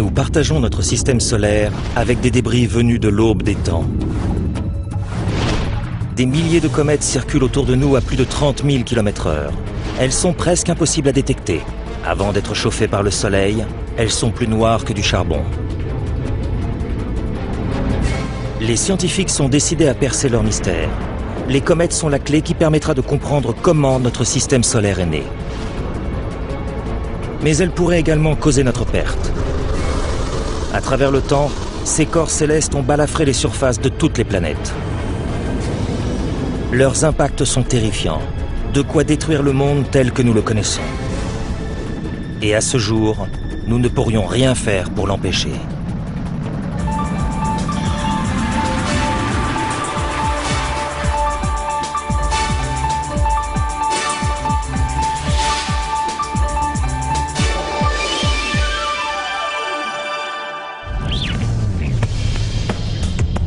Nous partageons notre système solaire avec des débris venus de l'aube des temps. Des milliers de comètes circulent autour de nous à plus de 30 000 km/h. Elles sont presque impossibles à détecter. Avant d'être chauffées par le Soleil, elles sont plus noires que du charbon. Les scientifiques sont décidés à percer leur mystère. Les comètes sont la clé qui permettra de comprendre comment notre système solaire est né. Mais elles pourraient également causer notre perte. À travers le temps, ces corps célestes ont balafré les surfaces de toutes les planètes. Leurs impacts sont terrifiants, de quoi détruire le monde tel que nous le connaissons. Et à ce jour, nous ne pourrions rien faire pour l'empêcher.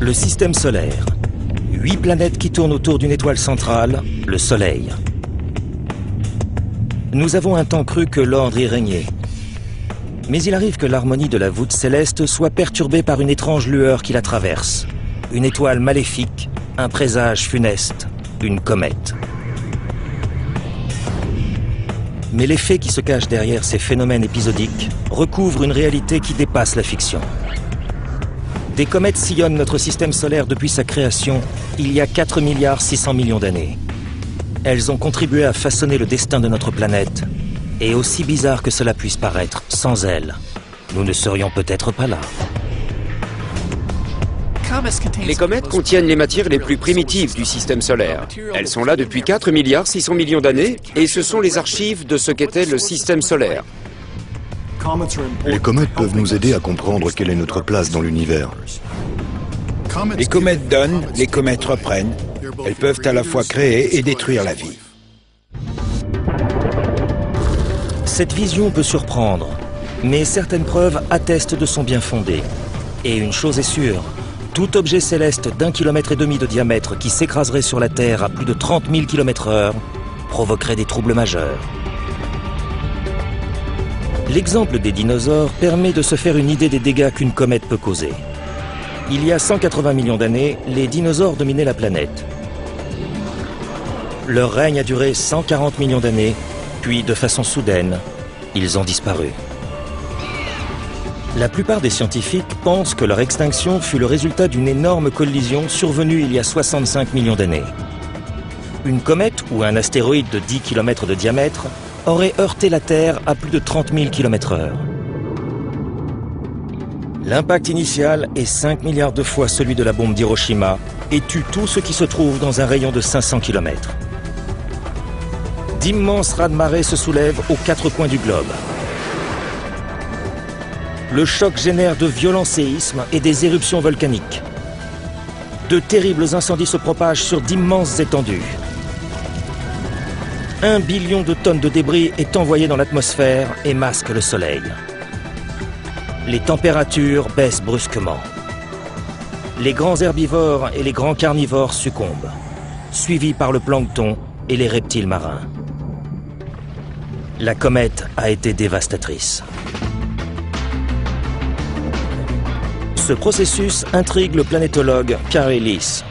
Le système solaire. 8 planètes qui tournent autour d'une étoile centrale, le Soleil. Nous avons un temps cru que l'ordre y régnait. Mais il arrive que l'harmonie de la voûte céleste soit perturbée par une étrange lueur qui la traverse. Une étoile maléfique, un présage funeste, une comète. Mais les faits qui se cachent derrière ces phénomènes épisodiques recouvrent une réalité qui dépasse la fiction. Des comètes sillonnent notre système solaire depuis sa création, il y a 4,6 milliards d'années. Elles ont contribué à façonner le destin de notre planète. Et aussi bizarre que cela puisse paraître, sans elles, nous ne serions peut-être pas là. Les comètes contiennent les matières les plus primitives du système solaire. Elles sont là depuis 4,6 milliards d'années et ce sont les archives de ce qu'était le système solaire. Les comètes peuvent nous aider à comprendre quelle est notre place dans l'univers. Les comètes donnent, les comètes reprennent. Elles peuvent à la fois créer et détruire la vie. Cette vision peut surprendre, mais certaines preuves attestent de son bien fondé. Et une chose est sûre, tout objet céleste d'1,5 km de diamètre qui s'écraserait sur la Terre à plus de 30 000 km/h provoquerait des troubles majeurs. L'exemple des dinosaures permet de se faire une idée des dégâts qu'une comète peut causer. Il y a 180 millions d'années, les dinosaures dominaient la planète. Leur règne a duré 140 millions d'années, puis de façon soudaine, ils ont disparu. La plupart des scientifiques pensent que leur extinction fut le résultat d'une énorme collision survenue il y a 65 millions d'années. Une comète ou un astéroïde de 10 km de diamètre aurait heurté la Terre à plus de 30 000 km/h. L'impact initial est 5 milliards de fois celui de la bombe d'Hiroshima et tue tout ce qui se trouve dans un rayon de 500 km. D'immenses raz-de-marée se soulèvent aux 4 coins du globe. Le choc génère de violents séismes et des éruptions volcaniques. De terribles incendies se propagent sur d'immenses étendues. 1 billion de tonnes de débris est envoyé dans l'atmosphère et masque le soleil. Les températures baissent brusquement. Les grands herbivores et les grands carnivores succombent, suivis par le plancton et les reptiles marins. La comète a été dévastatrice. Ce processus intrigue le planétologue Carl Ellis.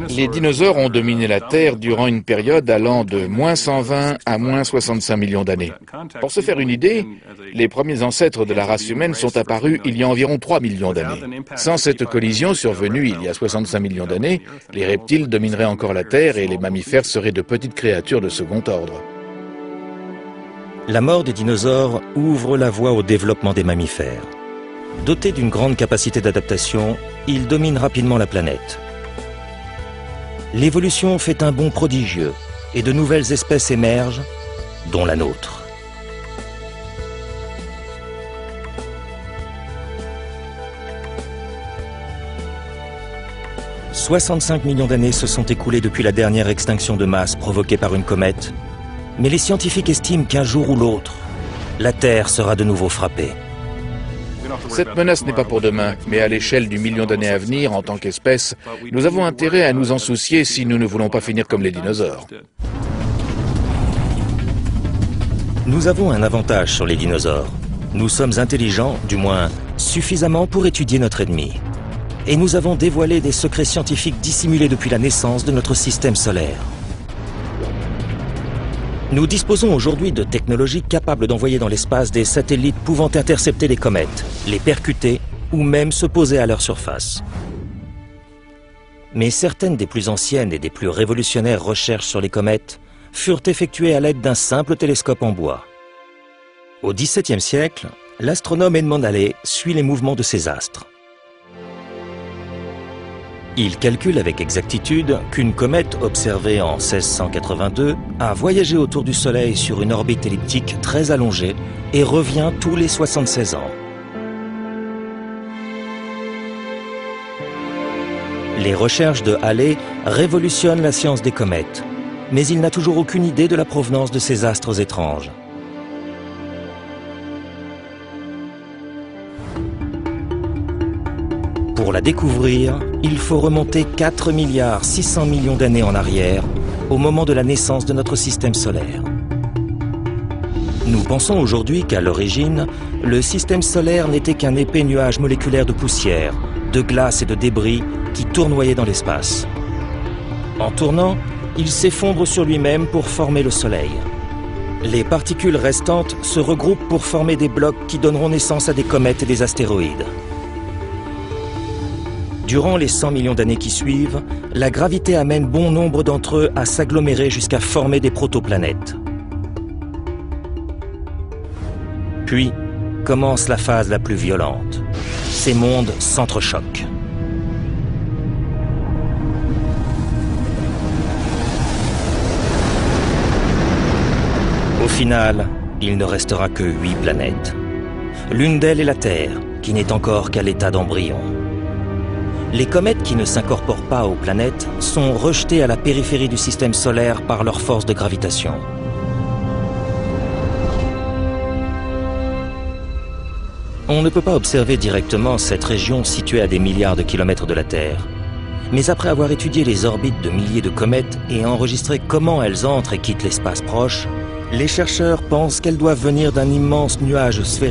Les dinosaures ont dominé la Terre durant une période allant de -120 à -65 millions d'années. Pour se faire une idée, les premiers ancêtres de la race humaine sont apparus il y a environ 3 millions d'années. Sans cette collision survenue il y a 65 millions d'années, les reptiles domineraient encore la Terre et les mammifères seraient de petites créatures de second ordre. La mort des dinosaures ouvre la voie au développement des mammifères. Dotés d'une grande capacité d'adaptation, ils dominent rapidement la planète. L'évolution fait un bond prodigieux et de nouvelles espèces émergent, dont la nôtre. « 65 millions d'années se sont écoulées depuis la dernière extinction de masse provoquée par une comète, mais les scientifiques estiment qu'un jour ou l'autre, la Terre sera de nouveau frappée. Cette menace n'est pas pour demain, mais à l'échelle du million d'années à venir, en tant qu'espèce, nous avons intérêt à nous en soucier si nous ne voulons pas finir comme les dinosaures. Nous avons un avantage sur les dinosaures. Nous sommes intelligents, du moins suffisamment pour étudier notre ennemi. Et nous avons dévoilé des secrets scientifiques dissimulés depuis la naissance de notre système solaire. Nous disposons aujourd'hui de technologies capables d'envoyer dans l'espace des satellites pouvant intercepter les comètes, les percuter ou même se poser à leur surface. Mais certaines des plus anciennes et des plus révolutionnaires recherches sur les comètes furent effectuées à l'aide d'un simple télescope en bois. Au XVIIe siècle, l'astronome Edmond Halley suit les mouvements de ces astres. Il calcule avec exactitude qu'une comète observée en 1682 a voyagé autour du Soleil sur une orbite elliptique très allongée et revient tous les 76 ans. Les recherches de Halley révolutionnent la science des comètes, mais il n'a toujours aucune idée de la provenance de ces astres étranges. Pour la découvrir, il faut remonter 4 milliards 600 millions d'années en arrière, au moment de la naissance de notre système solaire. Nous pensons aujourd'hui qu'à l'origine, le système solaire n'était qu'un épais nuage moléculaire de poussière, de glace et de débris qui tournoyait dans l'espace. En tournant, il s'effondre sur lui-même pour former le Soleil. Les particules restantes se regroupent pour former des blocs qui donneront naissance à des comètes et des astéroïdes. Durant les 100 millions d'années qui suivent, la gravité amène bon nombre d'entre eux à s'agglomérer jusqu'à former des protoplanètes. Puis commence la phase la plus violente. Ces mondes s'entrechoquent. Au final, il ne restera que 8 planètes. L'une d'elles est la Terre, qui n'est encore qu'à l'état d'embryon. Les comètes qui ne s'incorporent pas aux planètes sont rejetées à la périphérie du système solaire par leur force de gravitation. On ne peut pas observer directement cette région située à des milliards de kilomètres de la Terre. Mais après avoir étudié les orbites de milliers de comètes et enregistré comment elles entrent et quittent l'espace proche, les chercheurs pensent qu'elles doivent venir d'un immense nuage sphérique